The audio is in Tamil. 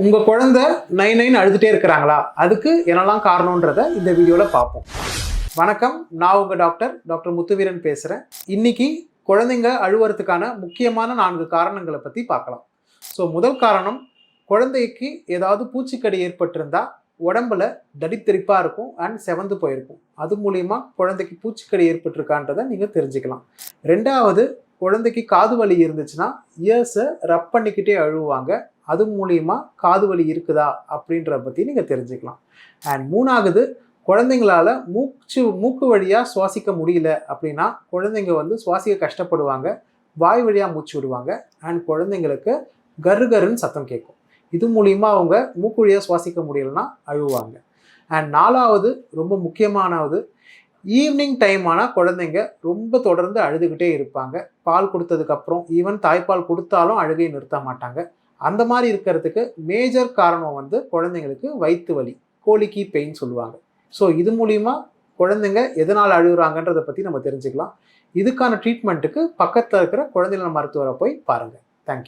உங்கள் குழந்தை நைன் அழுதுகிட்டே இருக்கிறாங்களா? அதுக்கு என்னெல்லாம் காரணன்றதை இந்த வீடியோவில் பார்ப்போம். வணக்கம், நான் உங்கள் டாக்டர் முத்துவீரன் பேசுகிறேன். இன்னைக்கு குழந்தைங்க அழுவுறதுக்கான முக்கியமான 4 காரணங்களை பற்றி பார்க்கலாம். ஸோ முதல் காரணம், குழந்தைக்கு ஏதாவது பூச்சிக்கடி ஏற்பட்டிருந்தா உடம்புல தடித்தரிப்பாக இருக்கும் அண்ட் செவந்து போயிருக்கும். அது மூலிமா குழந்தைக்கு பூச்சிக்கடி ஏற்பட்டிருக்கான்றதை நீங்கள் தெரிஞ்சுக்கலாம். ரெண்டாவது, குழந்தைக்கு காது வலி இருந்துச்சுன்னா இயர்ஸை ரப் பண்ணிக்கிட்டே அழுவாங்க. அது மூலிமா காது வலி இருக்குதா அப்படின்றத பற்றி நீங்கள் தெரிஞ்சுக்கலாம். அண்ட் மூணாவது, குழந்தைங்களால் மூக்கு வழியாக சுவாசிக்க முடியல அப்படின்னா குழந்தைங்க சுவாசிக்க கஷ்டப்படுவாங்க, வாய் வழியாக மூச்சு விடுவாங்க. அண்ட் குழந்தைங்களுக்கு கருன்னு சத்தம் கேட்கும். இது மூலிமா அவங்க மூக்கு வழியாக சுவாசிக்க முடியலன்னா அழுவாங்க. அண்ட் நாலாவது, ரொம்ப முக்கியமானது, ஈவினிங் டைம் ஆனால் குழந்தைங்க ரொம்ப தொடர்ந்து அழுதுகிட்டே இருப்பாங்க. பால் கொடுத்ததுக்கப்புறம் ஈவன் தாய்ப்பால் கொடுத்தாலும் அழுகையை நிறுத்த மாட்டாங்க. அந்த மாதிரி இருக்கிறதுக்கு மேஜர் காரணம் குழந்தைங்களுக்கு வயிற்று வலி, கோலிக்கி பெயின் சொல்லுவாங்க. ஸோ இது மூலிமா குழந்தைங்க எதனால் அழுகுறாங்கன்றதை பற்றி நம்ம தெரிஞ்சுக்கலாம். இதுக்கான ட்ரீட்மெண்ட்டுக்கு பக்கத்தில் இருக்கிற குழந்தைகள் மருத்துவரை போய் பாருங்கள். தேங்க்யூ.